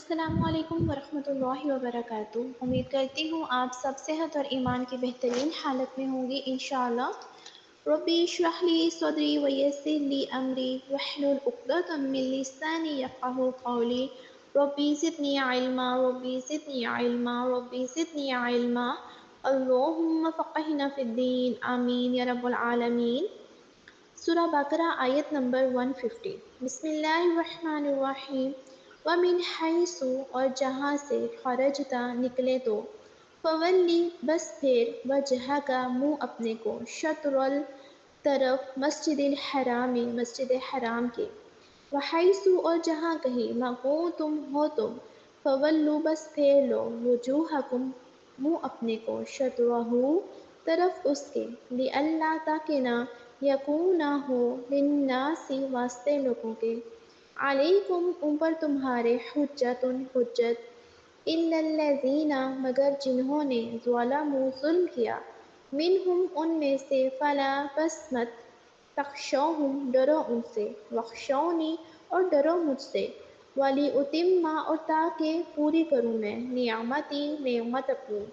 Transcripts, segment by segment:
السلام علیکم ورحمۃ اللہ وبرکاتہ۔ امید کرتی ہوں آپ سب صحت اور ایمان کی بہترین حالت میں ہوں گے انشاءاللہ۔ ربی اشرح لی صدری ویسر لی امری واحلل عقدۃ من لسانی یفقہوا قولی۔ ربی زدنی علما ربی زدنی علما ربی زدنی علما، اللہم فقہنا فی الدین، آمین یا رب العالمین۔ سورہ بقرہ آیت نمبر 150۔ بسم اللہ الرحمن الرحیم۔ وَمِنْ حَيْثُ، اور جہاں سے، خرجت نکلے تو، فَوَلِّ بس پھر، وجہک منہ اپنے کو، شطر طرف، مسجد الحرام مسجد حرام کے، وَحَيْثُ، اور جہاں کہیں، مَا کُنتُم ہو تم، فَوَلُّوا بس پھیر لو، وجوہکم منہ اپنے کو، شطرہ طرف اس کے، لئلا تاکہ نہ، یکون نہ ہو، للناس واسطے لوگوں کے، علیکم اوپر تمہارے، حجۃ حجت، الا الذین مگر جنہوں نے، ظلموا ظلم کیا، منہم ان میں سے، فلا بس مت، تخشوہم ڈرو ان سے، واخشونی اور ڈرو مجھ سے، وَلِأُتِمَّ اور تاکہ پوری کروں میں، نعمتی نعمت اپنی،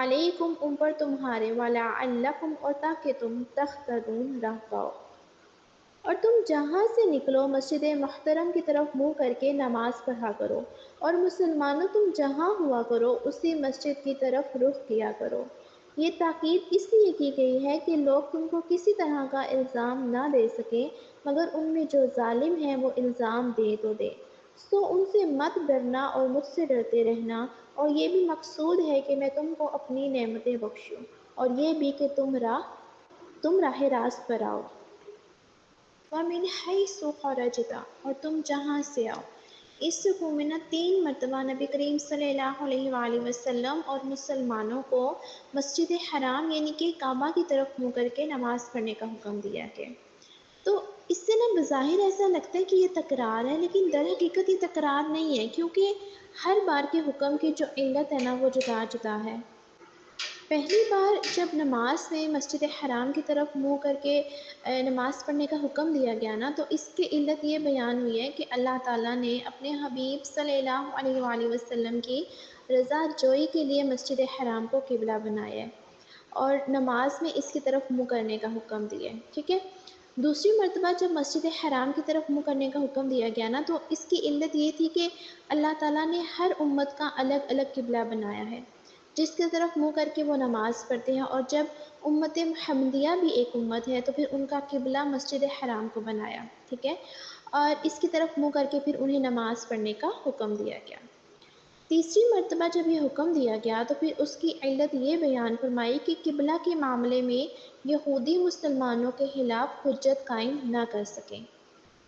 علیکم اوپر تمہارے، وَلَعَلَّکُمْ اور تاکہ تم، تہتدون راہ پاؤ۔ اور تم جہاں سے نکلو، مسجد محترم کی طرف منہ کر کے نماز پڑھا کرو، اور مسلمانوں تم جہاں ہوا کرو اسی مسجد کی طرف رخ کیا کرو۔ یہ تاکید اس لیے کی گئی ہے کہ لوگ تم کو کسی طرح کا الزام نہ دے سکیں، مگر ان میں جو ظالم ہیں وہ الزام دے تو دے، سو ان سے مت ڈرنا اور مجھ سے ڈرتے رہنا، اور یہ بھی مقصود ہے کہ میں تم کو اپنی نعمتیں بخشوں، اور یہ بھی کہ تم راہ راست پر آؤ۔ وَمِنْ حَيْثُ خَرَجْتَ، اور تم جہاں سے آؤ۔ اس سکومنہ 3 مرتبہ نبی کریم صلی اللہ علیہ وآلہ وسلم اور مسلمانوں کو مسجد حرام یعنی کہ کعبہ کی طرف منہ کر کے نماز پڑھنے کا حکم دیا ہے۔ تو اس سے نہ بظاہر ایسا لگتا ہے کہ یہ تکرار ہے، لیکن در حقیقت یہ تکرار نہیں ہے، کیونکہ ہر بار کے حکم کی جو علت ہے نا وہ جدا جدا ہے۔ پہلی بار جب نماز میں مسجد حرام کی طرف منہ کر کے نماز پڑھنے کا حکم دیا گیا نا، تو اس کی علت یہ بیان ہوئی ہے کہ اللہ تعالیٰ نے اپنے حبیب صلی اللہ علیہ وآلہ وسلم کی رضا جوئی کے لیے مسجد حرام کو قبلہ بنایا ہے، اور نماز میں اس کی طرف منہ کرنے کا حکم دیا ہے، ٹھیک ہے۔ دوسری مرتبہ جب مسجد حرام کی طرف منہ کرنے کا حکم دیا گیا نا، تو اس کی علت یہ تھی کہ اللہ تعالیٰ نے ہر امت کا الگ الگ قبلہ بنایا ہے، جس کی طرف منہ کر کے وہ نماز پڑھتے ہیں، اور جب امت محمدیہ بھی ایک امت ہے تو پھر ان کا قبلہ مسجد حرام کو بنایا، ٹھیک ہے، اور اس کی طرف منہ کر کے پھر انہیں نماز پڑھنے کا حکم دیا گیا۔ تیسری مرتبہ جب یہ حکم دیا گیا تو پھر اس کی علت یہ بیان فرمائی کہ قبلہ کے معاملے میں یہودی مسلمانوں کے خلاف حجت قائم نہ کر سکیں۔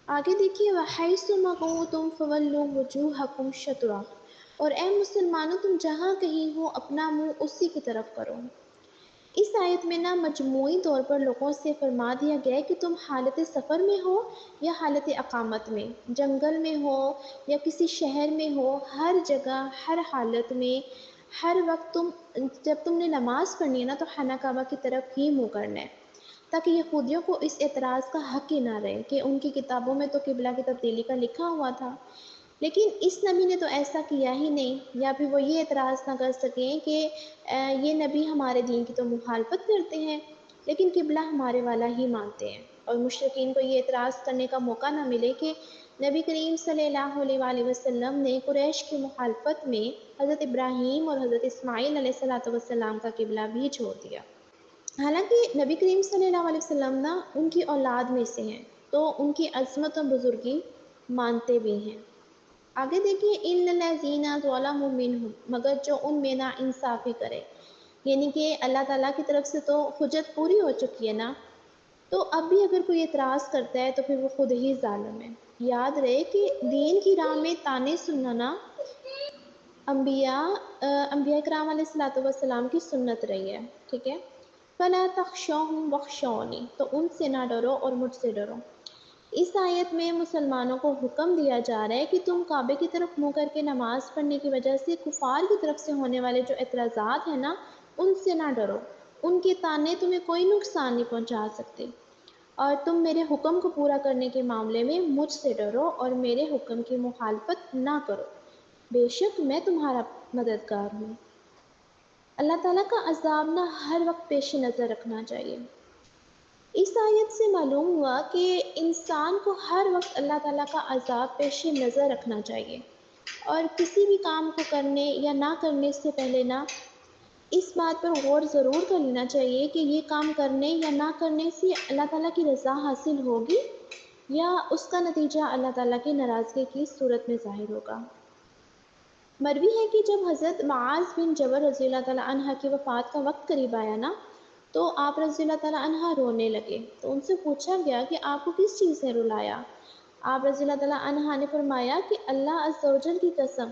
آگے دیکھیے، وَحَيْثُ مَا كُنتُمْ فَوَلُّوا وُجُوهَكُمْ شَطْرَهُ، اور اے مسلمانوں تم جہاں کہیں ہو اپنا منہ اسی کی طرف کرو۔ اس آیت میں نہ مجموعی طور پر لوگوں سے فرما دیا گیا ہے کہ تم حالت سفر میں ہو یا حالت اقامت میں، جنگل میں ہو یا کسی شہر میں ہو، ہر جگہ ہر حالت میں ہر وقت جب تم نے نماز پڑھنی ہے نا تو خانہ کعبہ کی طرف ہی منہ کرنا ہے، تاکہ یہودیوں کو اس اعتراض کا حق ہی نہ رہے کہ ان کی کتابوں میں تو قبلہ کی تبدیلی کا لکھا ہوا تھا، لیکن اس نبی نے تو ایسا کیا ہی نہیں، یا پھر وہ یہ اعتراض نہ کر سکیں کہ یہ نبی ہمارے دین کی تو مخالفت کرتے ہیں لیکن قبلہ ہمارے والا ہی مانتے ہیں، اور مشرکین کو یہ اعتراض کرنے کا موقع نہ ملے کہ نبی کریم صلی اللہ علیہ وآلہ وسلم نے قریش کی مخالفت میں حضرت ابراہیم اور حضرت اسماعیل علیہ السلام کا قبلہ بھی چھوڑ دیا۔ حالانکہ نبی کریم صلی اللہ علیہ وسلم نا ان کی اولاد میں سے ہیں، تو ان کی عظمت و بزرگی مانتے بھی ہیں۔ آگے دیکھیے، اِنَّ الَّذِينَ ظَلَمُوا مِنْهُمْ، مگر جو ان میں نا انصافی کرے، یعنی کہ اللہ تعالیٰ کی طرف سے تو حجت پوری ہو چکی ہے نا، تو اب بھی اگر کوئی اعتراض کرتا ہے تو پھر وہ خود ہی ظالم ہے۔ یاد رہے کہ دین کی راہ میں طعنے سننا نا انبیاء کرام علیہ السلام کی سنت رہی ہے، ٹھیک ہے۔ فَلَا تَخْشَوْهُمْ وَاخْشَوْنِي، تو ان سے نہ ڈرو اور مجھ سے ڈرو۔ اس آیت میں مسلمانوں کو حکم دیا جا رہا ہے کہ تم کعبے کی طرف منہ کر کے نماز پڑھنے کی وجہ سے کفار کی طرف سے ہونے والے جو اعتراضات ہیں نا ان سے نہ ڈرو، ان کے طعنے تمہیں کوئی نقصان نہیں پہنچا سکتے، اور تم میرے حکم کو پورا کرنے کے معاملے میں مجھ سے ڈرو اور میرے حکم کی مخالفت نہ کرو۔ بے شک میں تمہارا مددگار ہوں۔ اللہ تعالیٰ کا عذاب نہ ہر وقت پیش نظر رکھنا چاہیے۔ اس آیت سے معلوم ہوا کہ انسان کو ہر وقت اللہ تعالیٰ کا عذاب پیش نظر رکھنا چاہیے، اور کسی بھی کام کو کرنے یا نہ کرنے سے پہلے نہ اس بات پر غور ضرور کر لینا چاہیے کہ یہ کام کرنے یا نہ کرنے سے اللہ تعالیٰ کی رضا حاصل ہوگی یا اس کا نتیجہ اللہ تعالیٰ کی ناراضگی کی صورت میں ظاہر ہوگا۔ مروی ہے کہ جب حضرت معاذ بن جبل رضی اللہ تعالیٰ عنہ کی وفات کا وقت قریب آیا نا، تو آپ رضی اللہ تعالیٰ عنہ رونے لگے، تو ان سے پوچھا گیا کہ آپ کو کس چیز نے رلایا؟ آپ رضی اللہ تعالیٰ عنہ نے فرمایا کہ اللہ عز و جل کی قسم،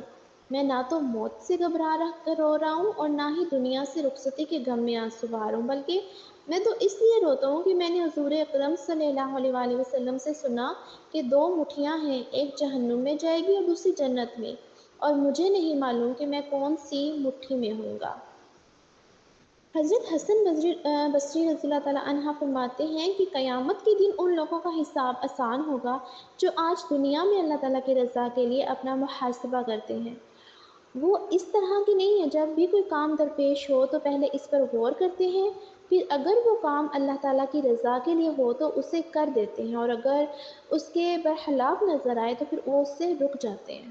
میں نہ تو موت سے گھبرا کر رو رہا ہوں اور نہ ہی دنیا سے رخصتی کے غم میں آنسو بہا رہا ہوں، بلکہ میں تو اس لیے روتا ہوں کہ میں نے حضور اکرم صلی اللہ علیہ وآلہ وسلم سے سنا کہ دو مٹھیاں ہیں، ایک جہنم میں جائے گی اور دوسری جنت میں، اور مجھے نہیں معلوم کہ میں کون سی مٹھی میں ہوں گا۔ حضرت حسن بصری رضی اللہ تعالیٰ عنہ فرماتے ہیں کہ قیامت کے دن ان لوگوں کا حساب آسان ہوگا جو آج دنیا میں اللہ تعالیٰ کی رضا کے لیے اپنا محاسبہ کرتے ہیں۔ وہ اس طرح کی نہیں ہے، جب بھی کوئی کام درپیش ہو تو پہلے اس پر غور کرتے ہیں، پھر اگر وہ کام اللہ تعالیٰ کی رضا کے لیے ہو تو اسے کر دیتے ہیں، اور اگر اس کے برخلاف نظر آئے تو پھر وہ اس سے رک جاتے ہیں۔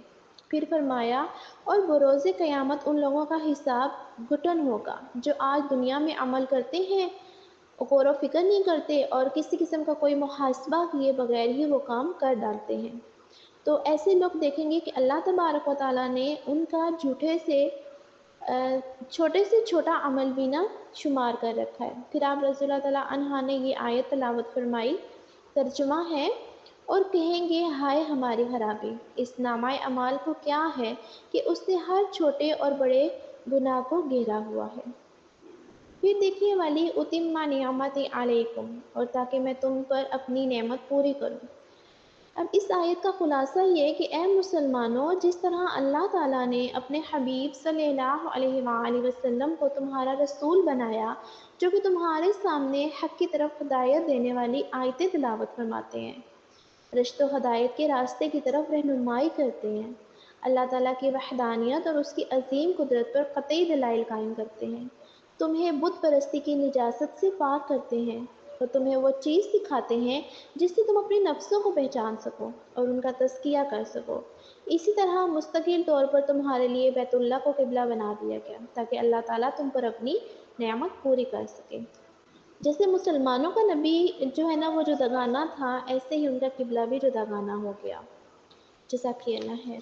پھر فرمایا، اور بروز قیامت ان لوگوں کا حساب گھٹن ہوگا جو آج دنیا میں عمل کرتے ہیں، غور و فکر نہیں کرتے اور کسی قسم کا کوئی محاسبہ کیے بغیر ہی وہ کام کر ڈالتے ہیں۔ تو ایسے لوگ دیکھیں گے کہ اللہ تبارک و تعالیٰ نے ان کا چھوٹے سے چھوٹا عمل بھی نہ شمار کر رکھا ہے۔ پھر آپ رضی اللہ تعالیٰ عنہ نے یہ آیت تلاوت فرمائی، ترجمہ ہے، اور کہیں گے ہائے ہماری خرابی، اس نامہ اعمال کو کیا ہے کہ اس نے ہر چھوٹے اور بڑے گناہ کو گھیرا ہوا ہے۔ پھر دیکھیے ولی اتم نعمتی علیکم، اور تاکہ میں تم پر اپنی نعمت پوری کروں۔ اب اس آیت کا خلاصہ یہ کہ اے مسلمانوں، جس طرح اللہ تعالیٰ نے اپنے حبیب صلی اللہ علیہ وآلہ وسلم کو تمہارا رسول بنایا، جو کہ تمہارے سامنے حق کی طرف ہدایت دینے والی آیتیں تلاوت فرماتے ہیں، رشد و ہدایت کے راستے کی طرف رہنمائی کرتے ہیں، اللہ تعالیٰ کی وحدانیت اور اس کی عظیم قدرت پر قطعی دلائل قائم کرتے ہیں، تمہیں بت پرستی کی نجاست سے پاک کرتے ہیں، اور تمہیں وہ چیز سکھاتے ہیں جس سے تم اپنے نفسوں کو پہچان سکو اور ان کا تزکیہ کر سکو۔ اسی طرح مستقل طور پر تمہارے لیے بیت اللہ کو قبلہ بنا دیا گیا تاکہ اللہ تعالیٰ تم پر اپنی نعمت پوری کر سکے۔ جیسے مسلمانوں کا نبی جو ہے نا وہ جداگانہ تھا، ایسے ہی ان کا قبلہ بھی جداگانہ ہو گیا۔ جزاک اللہ خیر۔